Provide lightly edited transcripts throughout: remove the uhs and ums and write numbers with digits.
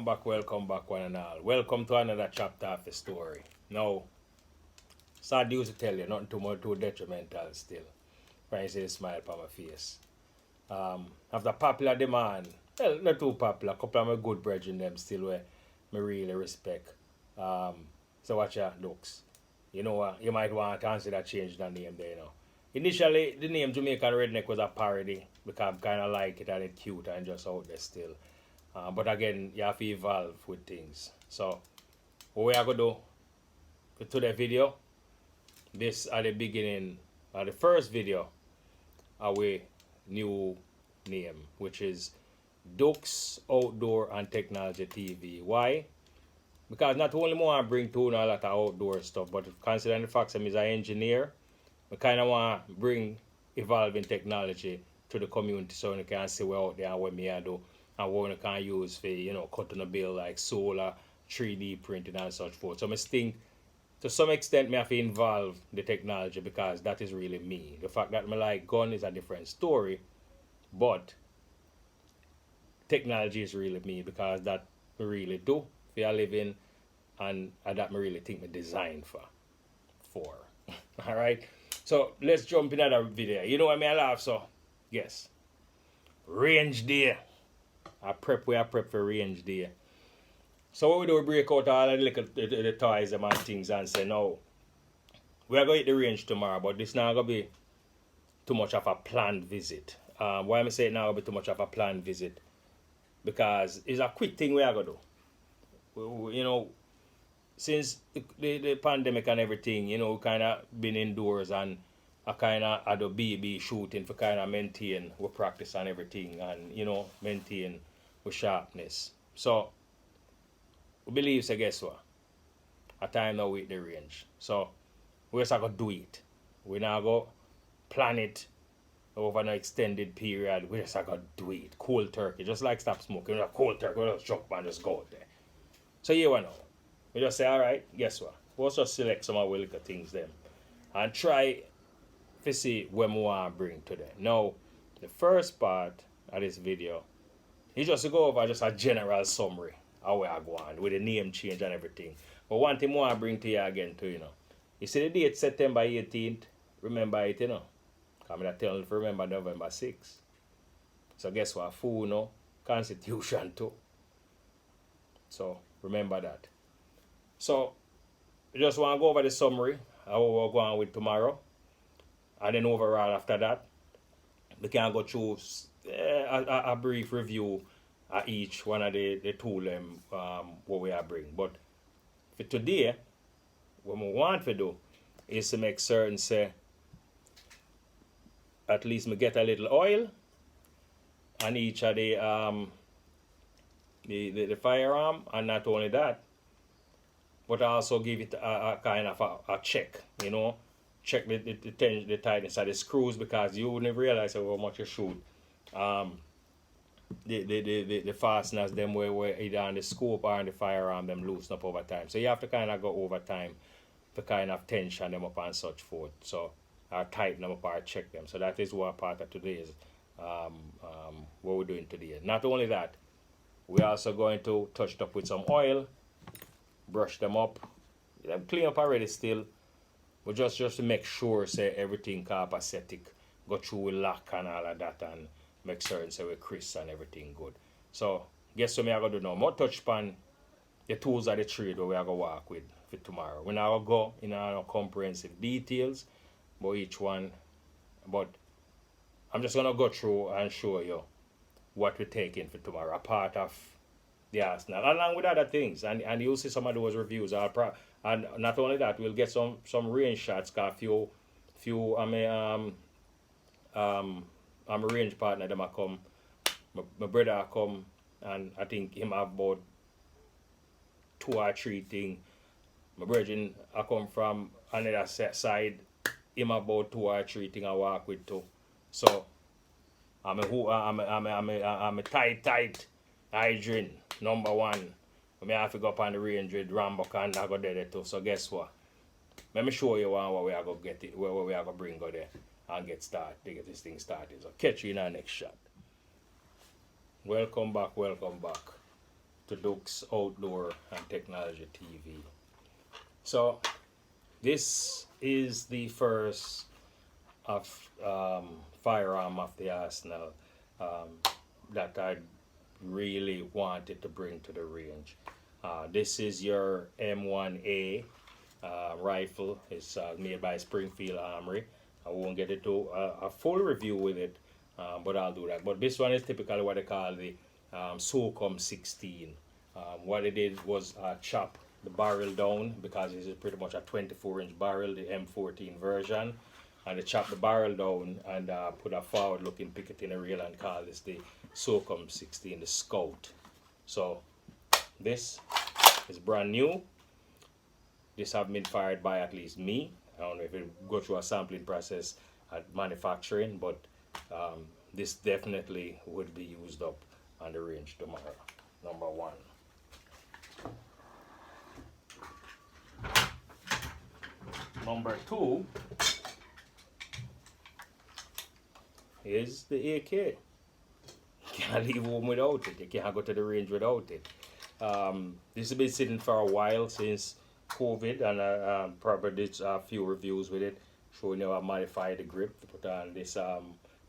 welcome back, one and all. Welcome to another chapter of the story. Now, sad news to tell you, nothing too much too detrimental still. When you see the smile on my face. After popular demand, well, not too popular, a couple of my good brethren them still where me really respect. So watch your looks. You know what, you might want to consider changing the name there, you know. Initially, the name Jamaican Redneck was a parody because I kind of like it and it's cute and just out there still. But again, you have to evolve with things. So, what we are going to do for today's video, this at the beginning, the first video, our new name, which is Dukes Outdoor and Technology TV. Why? Because not only more I bring to a lot of outdoor stuff, but considering the fact that I'm an engineer, I kind of want to bring evolving technology to the community so you can see what out there and what me I do and what you can use for, you know, cutting a bill like solar, 3D printing and such forth. So I think to some extent I have to involve the technology because that is really me. The fact that I like gun is a different story, but technology is really me because that I really do for a living and that I really think I designed for. Alright? So let's jump into that video. You know what I mean? I laugh, so yes. Range day. We are prep for range day. So what we do, we break out all the toys and things and say, no, we are going to hit the range tomorrow, but this not going to be too much of a planned visit. Why am I saying now going to be too much of a planned visit? Because it's a quick thing we are going to do. You know, since the pandemic and everything, you know, kind of been indoors and I kind of had a BB shooting for kind of maintain we practice and everything and, you know, maintain with sharpness. So, we believe, so guess what? A time now with the range. So, we just have to do it. We now go plan it over an extended period. We just have to do it. Cold turkey, just like stop smoking. You know, cold turkey, we just jump and just go out there. So, you know. We just say, alright, guess what? We'll just select some of our little things then. And try to see what we want to bring today. Now, the first part of this video is just to go over just a general summary of where I go on with the name change and everything. But one thing I want to bring to you again too, you know. You see the date September 18th, remember it, you know. I'm going to tell you to remember November 6th. So guess what? Fool, you know, Constitution too. So remember that. So, I just want to go over the summary of what we're going with tomorrow. And then overall after that, we can go through a brief review of each one of the tool what we are bringing. But for today, what we want to do is to make certain say at least we get a little oil on each of the firearm, and not only that, but also give it a kind of a check, you know. Check the tightness of the screws because you wouldn't realize how much you shoot. The fasteners, them where either on the scope or on the firearm, them loosen up over time. So you have to kind of go over time to kind of tension them up and such forth. So, or tighten them up or check them. So that is what part of today's, what we're doing today. Not only that, we're also going to touch it up with some oil. Brush them up. Them clean up already still. But just to make sure say everything copacetic. Go through with lock and all of that and make certain say we're crisp and everything good. So guess what I'm gonna do now? More touch upon the tools of the trade where we are gonna work with for tomorrow. We're not gonna go in our comprehensive details about each one. But I'm just gonna go through and show you what we're taking for tomorrow. A part of the arsenal, along with other things, and you'll see some of those reviews. And not only that, we'll get some range shots. Cause I'm a range partner. Them a come, my brother a come, and I think him have about 2 or 3 things. My brother I come from another side. Him about 2 or 3 things I work with too. So I'm a tight hydrant. Number 1, I have to go up on the range with Rambuck and I go there too. So guess what? Let me show you what we are going to get it, where we are going to bring go there and get started, to get this thing started. So catch you in our next shot. Welcome back. to Duke's Outdoor and Technology TV. So this is the first of firearm of the arsenal that I really wanted to bring to the range. This is your M1A rifle. It's made by Springfield Armory. I won't get into a full review with it, but I'll do that. But this one is typically what they call the SOCOM 16. What it did was chop the barrel down, because this is pretty much a 24-inch barrel, the M14 version, and they chop the barrel down and put a forward-looking picket in the rail and call this the SOCOM 16, the Scout. So this is brand new. This have been fired by at least me. I don't know if it go through a sampling process at manufacturing, but this definitely would be used up on the range tomorrow. Number one. Number two is the AK. You can't leave home without it. You can't go to the range without it. This has been sitting for a while, since COVID, and probably did a few reviews with it, showing you how I modified the grip to put on this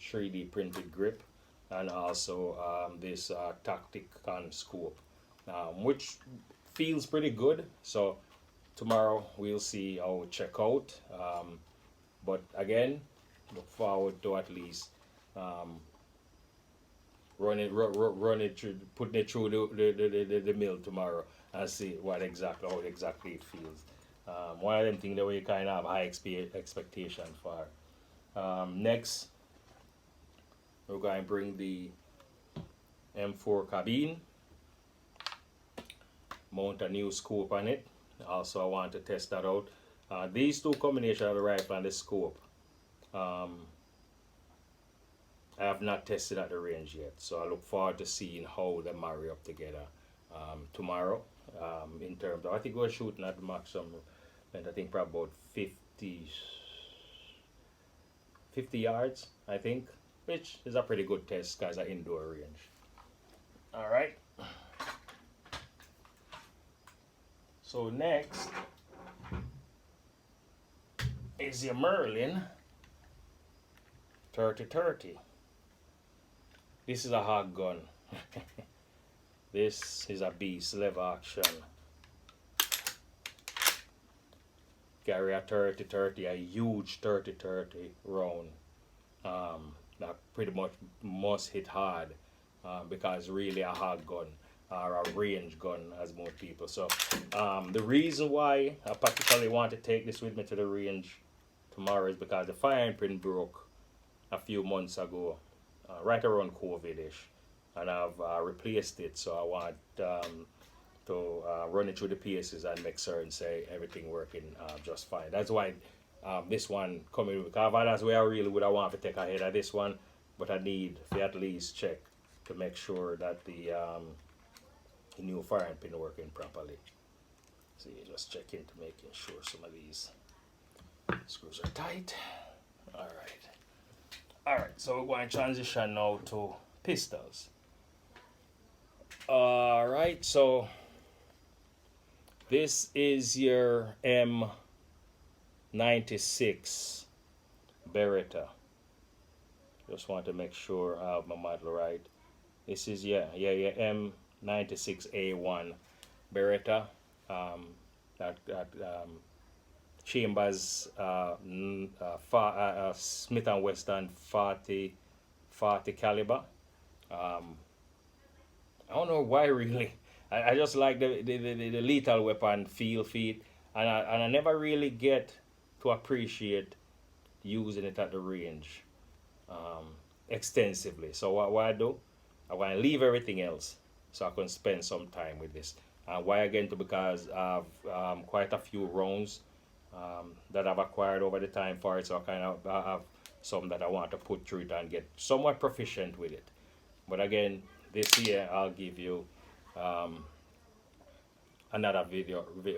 3D printed grip, and also this Tacticon scope, which feels pretty good. So tomorrow we'll see how it check out, but again, look forward to at least run it through, putting it through the mill tomorrow and see what exactly, how exactly it feels. One of them things that we kind of have high expectation for. Next, we're going to bring the M4 cabine, mount a new scope on it. Also, I want to test that out. These two combinations of the rifle and the scope, I have not tested at the range yet, so I look forward to seeing how they marry up together tomorrow. In terms of, I think we're shooting at the maximum, and I think probably about 50 yards, I think, which is a pretty good test because it's an indoor range. All right. So next is your Merlin 3030. This is a hot gun. This is a beast, lever action. Carry a 3030, a huge 3030 round. That pretty much must hit hard, because really a hot gun, or a range gun, as most people. So the reason why I particularly want to take this with me to the range tomorrow is because the firing pin broke a few months ago, right around COVID-ish, and I've replaced it. So I want to run it through the paces and make certain say everything working just fine. That's why this one coming, because that's where I really would want to take ahead of this one, but I need to at least check to make sure that the new firing pin working properly. So you just check into making sure some of these screws are tight. Alright, so we're going to transition now to pistols. Alright, so this is your M96 Beretta. Just want to make sure I have my model right. This is your M96A1 Beretta. Chambers Smith & Wesson 40 caliber. I don't know why really. I just like the lethal weapon feel, and I never really get to appreciate using it at the range extensively. So what I do, I want to leave everything else so I can spend some time with this. Why again? Because I have quite a few rounds that I've acquired over the time for it, so I kind of have some that I want to put through it and get somewhat proficient with it. But again, this year I'll give you another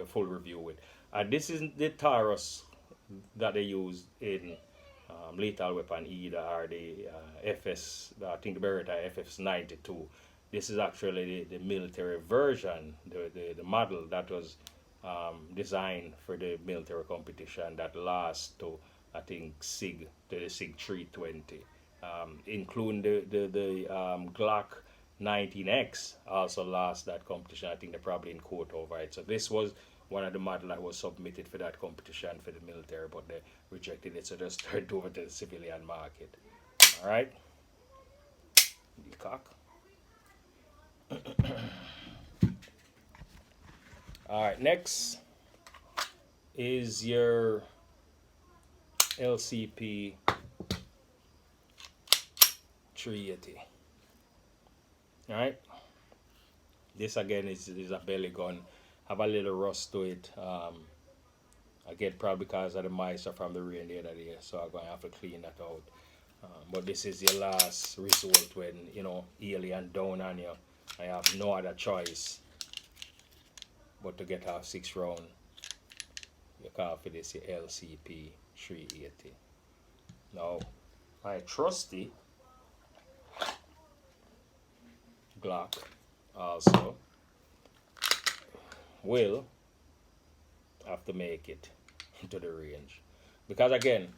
full review with. This is the Taurus that they use in Lethal Weapon E, or the FS, I think the Beretta FS92. this is actually the military version, the model that was designed for the military competition that lasts to, I think, the SIG 320, including the Glock 19X also lost that competition. I think they're probably in court over it. So this was one of the models that was submitted for that competition for the military, but they rejected it, so just turned over to the civilian market. All right, the cock. All right, next is your LCP 380. All right, this again is a belly gun. Have a little rust to it. Again, probably because of the moisture from the rain the other day, so I'm gonna have to clean that out. But this is your last resort when alien down on you. I have no other choice but to get off 6 round. You call for this your LCP 380. Now, my trusty Glock also will have to make it into the range, because again,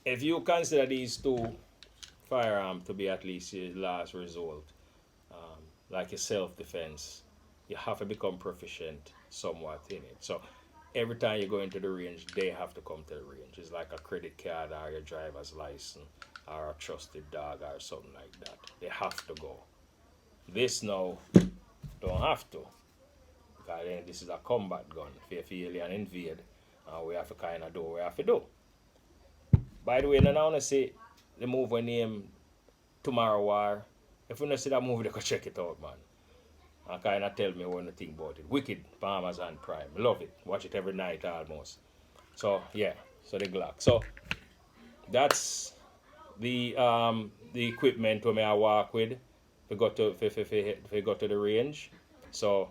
if you consider these two firearms to be at least your last resort, like your self-defense, you have to become proficient somewhat in it. So every time you go into the range, they have to come to the range. It's like a credit card or your driver's license or a trusted dog or something like that. They have to go. This now don't have to, because then this is a combat gun. If you alien invade, we have to kind of do what we have to do. By the way, now I want to say the movie name Tomorrow War. If you don't see that movie, you can check it out, man. And kind of tell me what you think about it. Wicked, on Amazon Prime. Love it. Watch it every night almost. So yeah, so the Glock. So that's the equipment we I walk with. We got to if we got to the range. So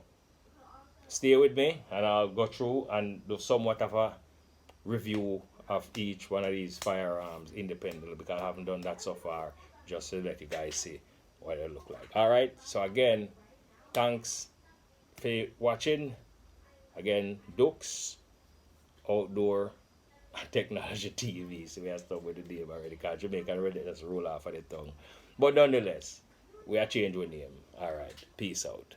stay with me and I'll go through and do somewhat of a review of each one of these firearms independently, because I haven't done that so far, just to let you guys see what they look like. All right, so again, thanks for watching. Again, Dukes Outdoor Technology TV. So we have stuff with the name already, because Jamaican already just roll off of the tongue. But nonetheless, we are changing name. All right, peace out.